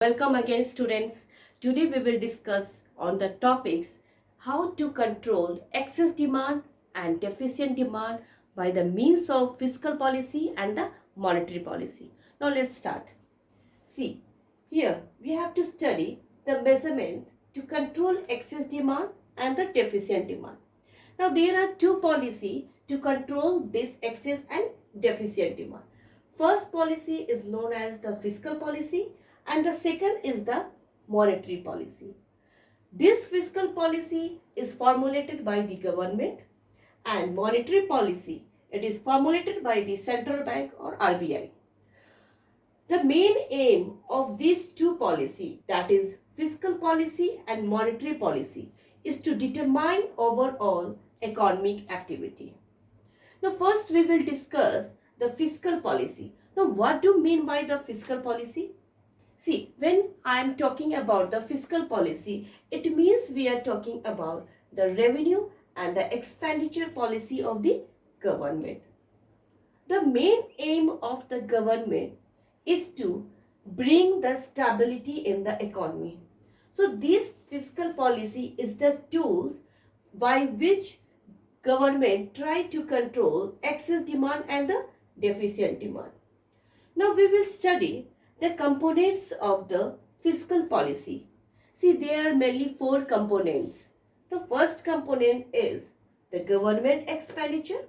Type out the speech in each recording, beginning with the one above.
Welcome again students. Today we will discuss on the topics how to control excess demand and deficient demand by the means of fiscal policy and the monetary policy. Now let's start. See, here we have to study the measurement to control excess demand and the deficient demand. Now there are two policies to control this excess and deficient demand. First policy is known as the fiscal policy and the second is the monetary policy. This fiscal policy is formulated by the government and monetary policy it is formulated by the central bank or RBI. The main aim of these two policies, that is fiscal policy and monetary policy, is to determine overall economic activity. Now first we will discuss the fiscal policy. Now what do you mean by the fiscal policy? See, when I am talking about the fiscal policy, it means we are talking about the revenue and the expenditure policy of the government. The main aim of the government is to bring the stability in the economy. So this fiscal policy is the tools by which government try to control excess demand and the deficient demand. Now we will study the components of the fiscal policy. See, there are mainly four components. The first component is the government expenditure.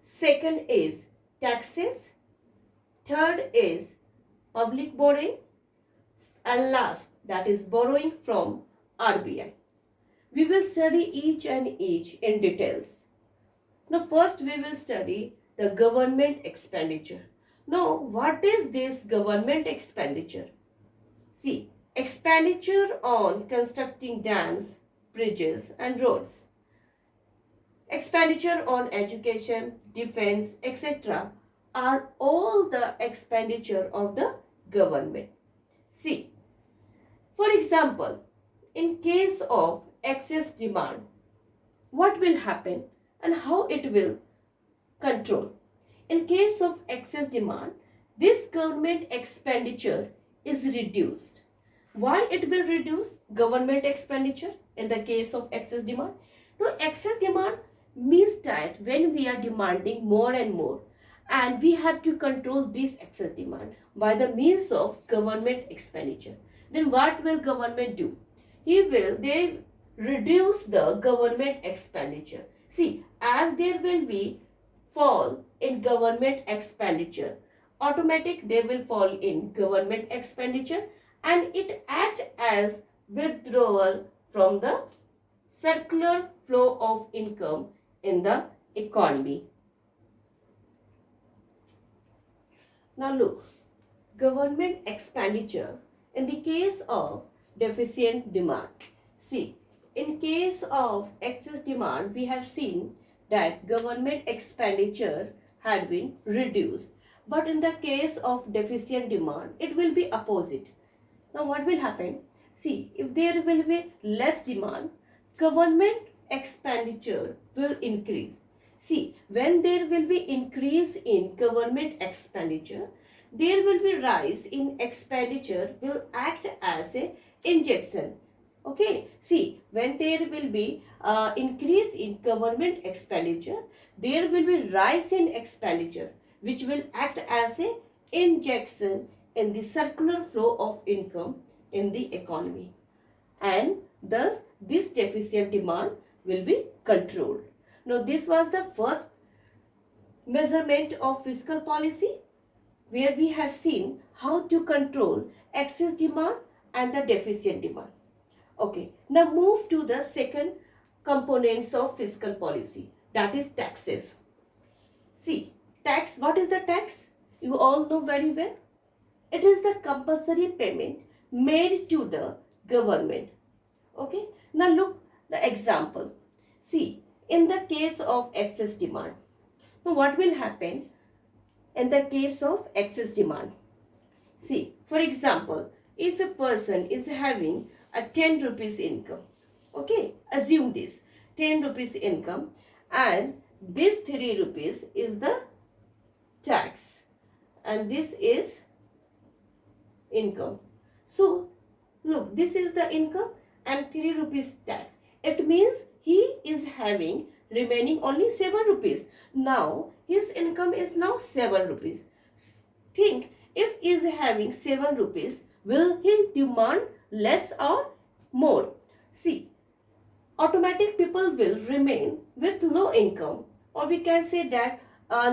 Second is taxes. Third is public borrowing. And last, that is borrowing from RBI. We will study each and each in details. Now first we will study the government expenditure. Now what is this government expenditure? See, expenditure on constructing dams, bridges and roads. Expenditure on education, defense, etc. are all the expenditure of the government. See, for example, in case of excess demand, what will happen and how it will control? In case of excess demand, this government expenditure is reduced. Why it will reduce government expenditure in the case of excess demand? Now, excess demand means that when we are demanding more and more, and we have to control this excess demand by the means of government expenditure. Then what will government do? They reduce the government expenditure. See, as there will be fall in government expenditure, automatic they will fall in government expenditure and it act as withdrawal from the circular flow of income in the economy. Now look, government expenditure in the case of deficient demand. See, in case of excess demand, we have seen that government expenditure had been reduced. But in the case of deficient demand, it will be opposite. Now what will happen? See, if there will be less demand, government expenditure will increase. See, when there will be increase in government expenditure, there will be rise in expenditure will act as a injection. Okay, see, when there will be increase in government expenditure, there will be rise in expenditure which will act as a injection in the circular flow of income in the economy, and thus this deficient demand will be controlled. Now this was the first measurement of fiscal policy, where we have seen how to control excess demand and the deficient demand. Okay, now move to the second components of fiscal policy, that is taxes. See, tax, what is the tax? You all know very well. It is the compulsory payment made to the government. Okay, now look the example. See, in the case of excess demand, now what will happen in the case of excess demand? See, for example, if a person is having a 10 rupees income, okay, assume this 10 rupees income, and this 3 rupees is the tax and this is income. So look, this is the income and 3 rupees tax. It means he is having remaining only 7 rupees. Now his income is now 7 rupees. Think, if he is having 7 rupees, will he demand less or more? See, automatic people will remain with low income, or we can say that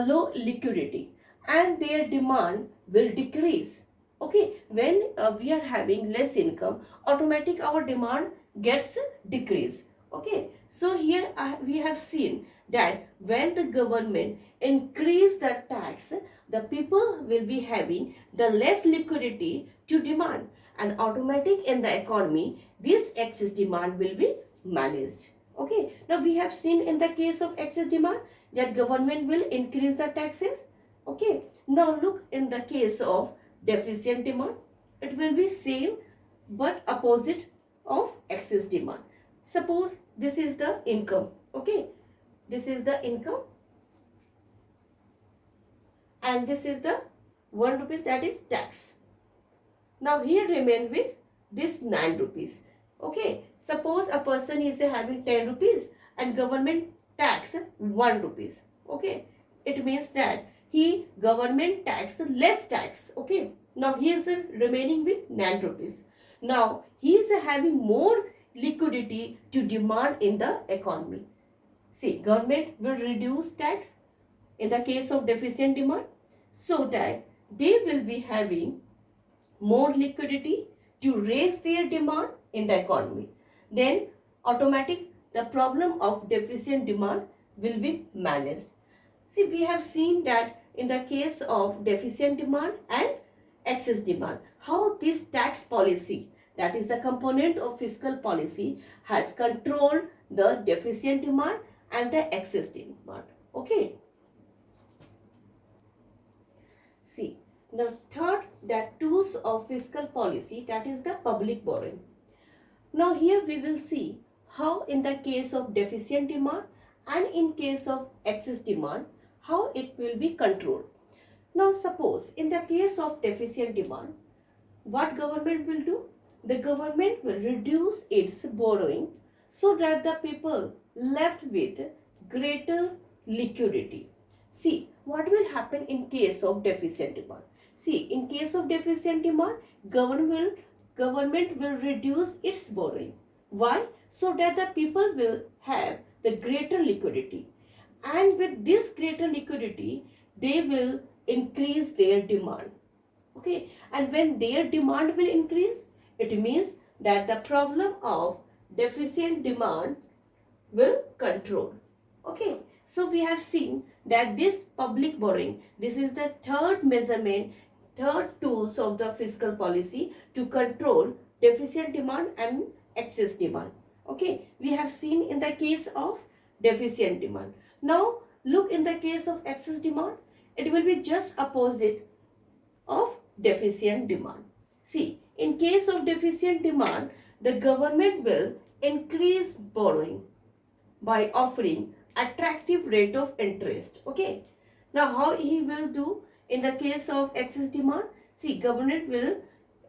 low liquidity, and their demand will decrease. Okay, when we are having less income, automatic our demand gets decreased. Okay, so here we have seen that when the government increase the tax, the people will be having the less liquidity to demand, and automatic in the economy this excess demand will be managed. Okay, now we have seen in the case of excess demand that government will increase the taxes. Okay, now look in the case of deficient demand, it will be same but opposite of excess demand. Suppose this is the income. Okay, this is the income and this is the 1 rupees, that is tax. Now here remain with this 9 rupees. Okay, suppose a person is having 10 rupees and government tax 1 rupees. Okay, it means that he government tax less tax. Okay, now he is remaining with 9 rupees. Now he is having more liquidity to demand in the economy. See, government will reduce tax in the case of deficient demand, so that they will be having more liquidity to raise their demand in the economy. Then automatic the problem of deficient demand will be managed. See, we have seen that in the case of deficient demand and excess demand, how this tax policy, that is the component of fiscal policy, has controlled the deficient demand and the excess demand. Okay. See, the third, that tools of fiscal policy, that is the public borrowing. Now here we will see how in the case of deficient demand and in case of excess demand, how it will be controlled. Now suppose in the case of deficient demand, what government will do? The government will reduce its borrowing so that the people left with greater liquidity. See, what will happen in case of deficient demand? See, in case of deficient demand, government will reduce its borrowing. Why? So that the people will have the greater liquidity. And with this greater liquidity, they will increase their demand. Okay, and when their demand will increase, it means that the problem of deficient demand will control. Okay, so we have seen that this public borrowing, this is the third measurement, third tools of the fiscal policy to control deficient demand and excess demand. Okay, we have seen in the case of deficient demand. Now look in the case of excess demand, it will be just opposite of deficient demand. See, in case of deficient demand, the government will increase borrowing by offering attractive rate of interest. Okay, now how he will do in the case of excess demand? See, government will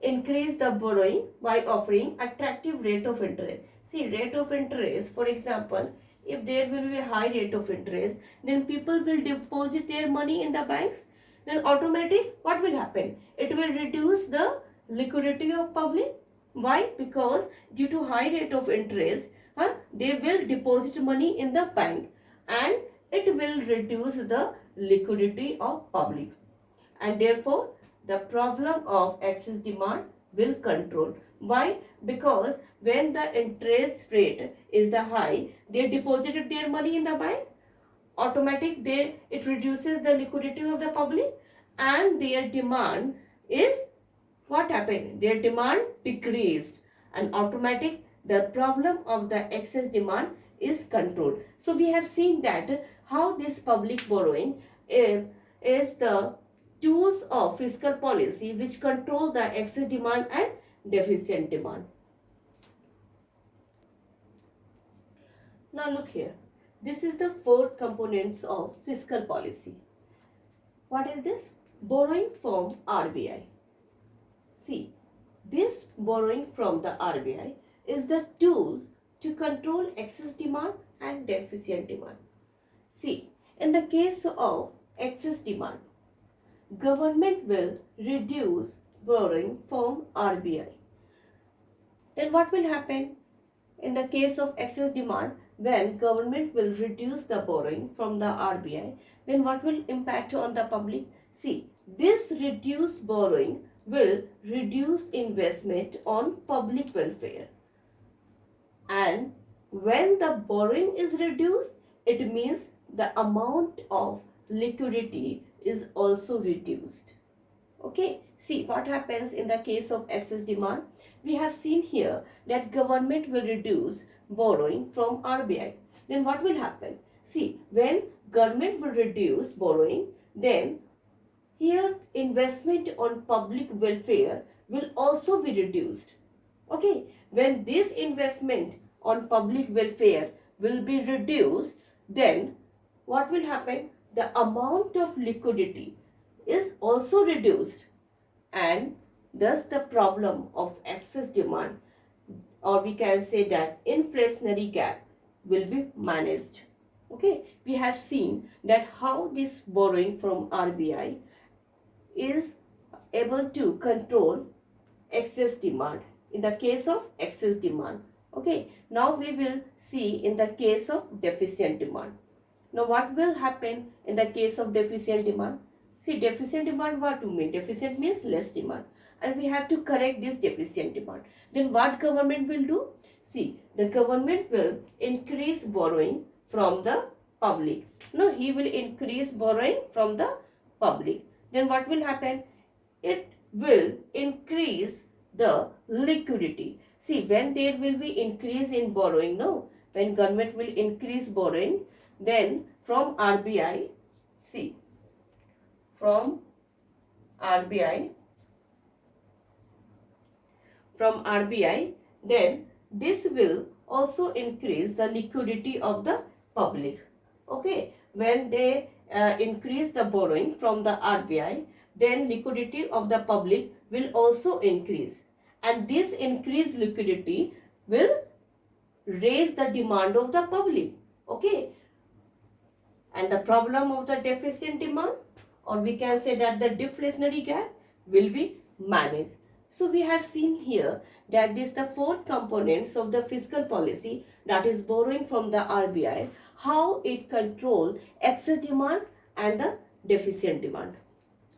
increase the borrowing by offering attractive rate of interest. See, rate of interest, for example, if there will be a high rate of interest, then people will deposit their money in the banks. Then automatic, what will happen? It will reduce the liquidity of public. Why? Because due to high rate of interest, they will deposit money in the bank, and it will reduce the liquidity of public, and therefore the problem of excess demand will control. Why? Because when the interest rate is the high, they deposited their money in the bank, automatic it reduces the liquidity of the public, and their demand is, what happened? Their demand decreased, and automatic the problem of the excess demand is controlled. So we have seen that how this public borrowing is the tools of fiscal policy which control the excess demand and deficient demand. Now look here. This is the fourth components of fiscal policy. What is this? Borrowing from RBI. See, this borrowing from the RBI is the tools to control excess demand and deficient demand. See, in the case of excess demand, government will reduce borrowing from RBI. Then what will happen? In the case of excess demand, when government will reduce the borrowing from the RBI, then what will impact on the public? See, this reduced borrowing will reduce investment on public welfare. And when the borrowing is reduced, it means the amount of liquidity is also reduced. Okay, see what happens in the case of excess demand. We have seen here that government will reduce borrowing from RBI. Then what will happen? See, when government will reduce borrowing, then here investment on public welfare will also be reduced. Okay, when this investment on public welfare will be reduced, then what will happen? The amount of liquidity is also reduced, and thus the problem of excess demand, or we can say that inflationary gap, will be managed. Okay, we have seen that how this borrowing from RBI is able to control excess demand in the case of excess demand. Okay, now we will see in the case of deficient demand. Now what will happen in the case of deficient demand? See, deficient demand, what to mean? Deficient means less demand, and we have to correct this deficient demand. Then what government will do? See, the government will increase borrowing from the public. No, he will increase borrowing from the public. Then what will happen? It will increase the liquidity. See, when there will be increase in borrowing, no, when government will increase borrowing, then from RBI, see, from RBI, then this will also increase the liquidity of the public. Okay, when they increase the borrowing from the RBI, then liquidity of the public will also increase, and this increased liquidity will raise the demand of the public. Okay, and the problem of the deficient demand, or we can say that the deflationary gap, will be managed. So we have seen here that this the fourth components of the fiscal policy, that is borrowing from the RBI, how it controls excess demand and the deficient demand.